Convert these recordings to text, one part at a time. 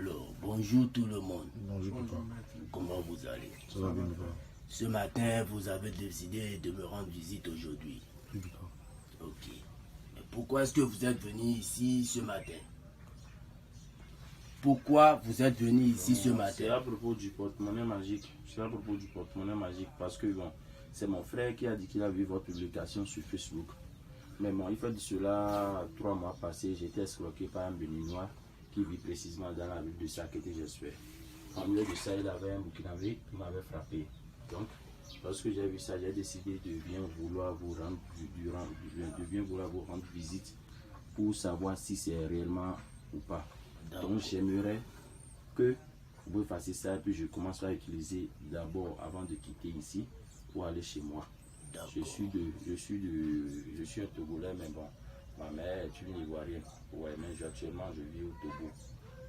Alors, bonjour tout le monde. Bonjour papa. Comment vous allez? Ça va bien papa. Ce matin, vous avez décidé de me rendre visite aujourd'hui. Oui papa. Ok. Et pourquoi est-ce que vous êtes venu ici ce matin? Pourquoi vous êtes venu ici ce matin? C'est à propos du porte-monnaie magique. C'est à propos du porte-monnaie magique parce que bon, c'est mon frère qui a dit qu'il a vu votre publication sur Facebook. Mais bon, il fait de cela 3 mois passés, j'ai été escroqué par un béninois qui vit précisément dans la ville de Sakété, j'espère. En milieu de ça, il avait un Burkinabé qui m'avait frappé. Donc, lorsque j'ai vu ça, j'ai décidé de bien vouloir vous rendre visite pour savoir si c'est réellement ou pas. Donc, j'aimerais que vous fassiez ça et puis je commence à utiliser d'abord avant de quitter ici pour aller chez moi. Je suis un Togolais, mais bon, ma mère est une Ivoirienne. Ouais, mais actuellement je vis au Togo.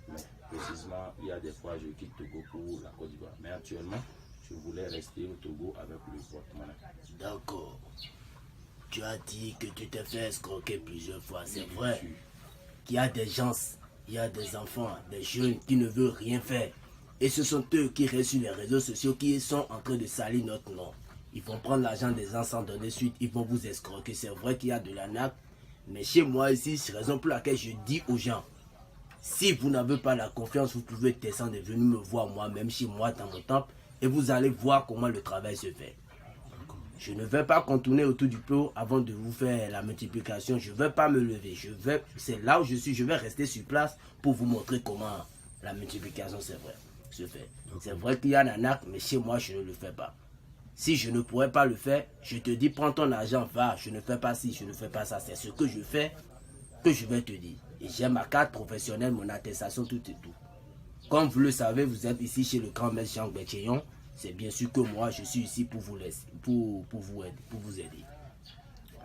Mais précisément, il y a des fois je quitte Togo pour la Côte d'Ivoire. Mais actuellement, je voulais rester au Togo avec le porte-monnaie. D'accord. Tu as dit que tu t'es fait escroquer plusieurs fois. C'est vrai qu'il y a des gens, il y a des enfants, des jeunes qui ne veulent rien faire. Et ce sont eux qui restent sur les réseaux sociaux qui sont en train de salir notre nom. Ils vont prendre l'argent des gens sans donner suite, ils vont vous escroquer. C'est vrai qu'il y a de l'arnaque, mais chez moi ici, c'est la raison pour laquelle je dis aux gens, si vous n'avez pas la confiance, vous pouvez descendre et venir me voir moi-même chez moi dans mon temple et vous allez voir comment le travail se fait. Je ne vais pas contourner autour du pot avant de vous faire la multiplication. Je ne vais pas me lever. C'est là où je suis. Je vais rester sur place pour vous montrer comment la multiplication se fait. C'est vrai qu'il y a un arnaque, mais chez moi, je ne le fais pas. Si je ne pourrais pas le faire, je te dis, prends ton argent, va, je ne fais pas ci, je ne fais pas ça. C'est ce que je fais que je vais te dire. Et j'ai ma carte professionnelle, mon attestation, tout et tout. Comme vous le savez, vous êtes ici chez le grand maître Jean Béthéon. C'est bien sûr que moi, je suis ici pour vous aider.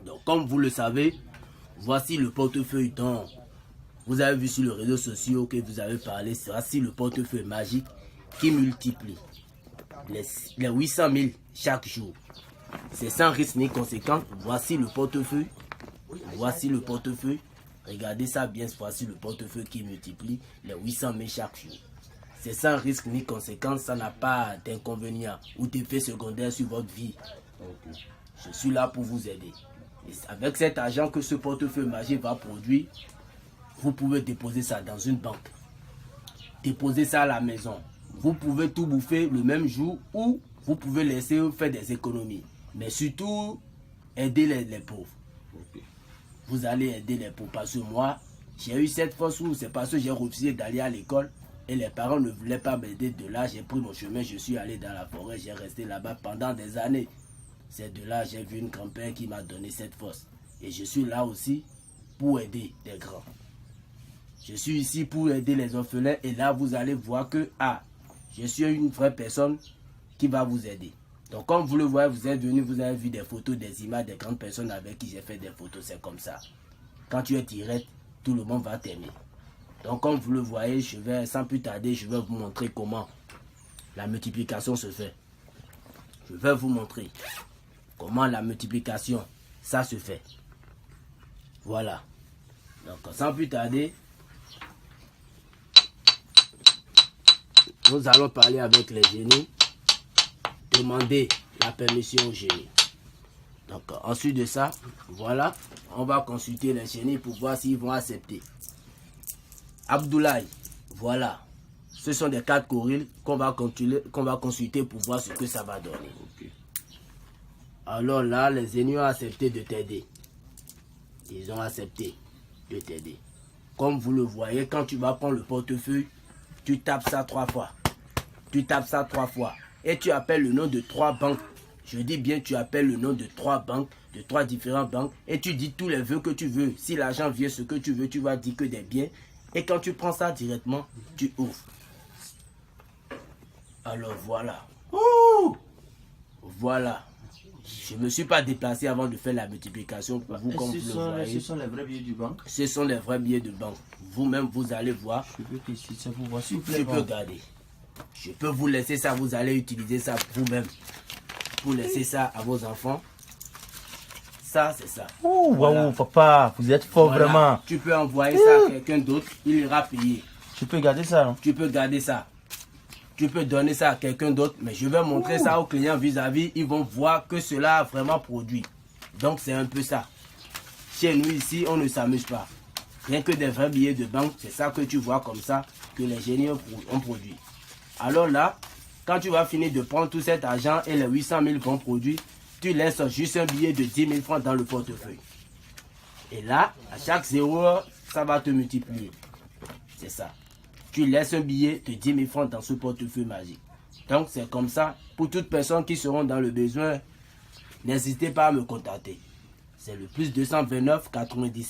Donc, comme vous le savez, voici le portefeuille dont vous avez vu sur les réseaux sociaux que vous avez parlé. Voici le portefeuille magique qui multiplie les 800 000 chaque jour. C'est sans risque ni conséquence. Voici le portefeuille. Voici le portefeuille. Regardez ça bien. Voici le portefeuille qui multiplie les 800 000 chaque jour. C'est sans risque ni conséquence. Ça n'a pas d'inconvénient ou d'effet secondaire sur votre vie. Je suis là pour vous aider. Et avec cet argent que ce portefeuille magique va produire, vous pouvez déposer ça dans une banque. Déposer ça à la maison. Vous pouvez tout bouffer le même jour ou vous pouvez laisser faire des économies. Mais surtout, aider les pauvres. Vous allez aider les pauvres. Parce que moi, j'ai eu cette force où c'est parce que j'ai refusé d'aller à l'école et les parents ne voulaient pas m'aider. De là, j'ai pris mon chemin, je suis allé dans la forêt, j'ai resté là-bas pendant des années. C'est de là j'ai vu une grand-père qui m'a donné cette force. Et je suis là aussi pour aider les grands. Je suis ici pour aider les orphelins et là, vous allez voir que, je suis une vraie personne qui va vous aider. Donc, comme vous le voyez, vous êtes venu, vous avez vu des photos, des images, des grandes personnes avec qui j'ai fait des photos. C'est comme ça. Quand tu es direct, tout le monde va t'aimer. Donc, comme vous le voyez, sans plus tarder, je vais vous montrer comment la multiplication se fait. Je vais vous montrer comment la multiplication, ça se fait. Voilà. Donc, sans plus tarder, nous allons parler avec les génies, demander la permission aux génies. Donc, ensuite de ça, voilà, on va consulter les génies pour voir s'ils vont accepter. Abdoulaye, voilà, ce sont des cartes Coril qu'on va consulter pour voir ce que ça va donner. Alors là, les génies ont accepté de t'aider. Ils ont accepté de t'aider. Comme vous le voyez, quand tu vas prendre le portefeuille, tu tapes ça 3 fois. Tu tapes ça 3 fois. Et tu appelles le nom de 3 banques. Je dis bien, tu appelles le nom de 3 banques, de 3 différentes banques. Et tu dis tous les vœux que tu veux. Si l'argent vient, ce que tu veux, tu vas dire que des biens. Et quand tu prends ça directement, tu ouvres. Alors voilà. Ouh! Voilà. Je ne me suis pas déplacé avant de faire la multiplication pour vous, comme vous le voyez. Ce sont les vrais billets du banque. Ce sont les vrais billets de banque. Vous-même, vous allez voir. Je peux tester ça pour voir s'il vous plaît. Je peux garder. Je peux vous laisser ça. Vous allez utiliser ça vous-même. Pour laisser ça à vos enfants. Ça, c'est ça. Ouh, voilà. Waouh, papa, vous êtes fort Voilà. vraiment. Tu peux envoyer ça à quelqu'un d'autre. Il ira payer. Tu peux garder ça, non? Tu peux garder ça. Tu peux donner ça à quelqu'un d'autre, mais je vais montrer ça aux clients vis-à-vis. Ils vont voir que cela a vraiment produit. Donc, c'est un peu ça. Chez nous, ici, on ne s'amuse pas. Rien que des vrais billets de banque, c'est ça que tu vois comme ça, que les génies ont produit. Alors là, quand tu vas finir de prendre tout cet argent et les 800 000 bons produits, tu laisses juste un billet de 10 000 francs dans le portefeuille. Et là, à chaque 0 heure, ça va te multiplier. C'est ça. Tu laisses un billet de 10 000 francs dans ce portefeuille magique. Donc, c'est comme ça. Pour toutes personnes qui seront dans le besoin, n'hésitez pas à me contacter. C'est le +229 90.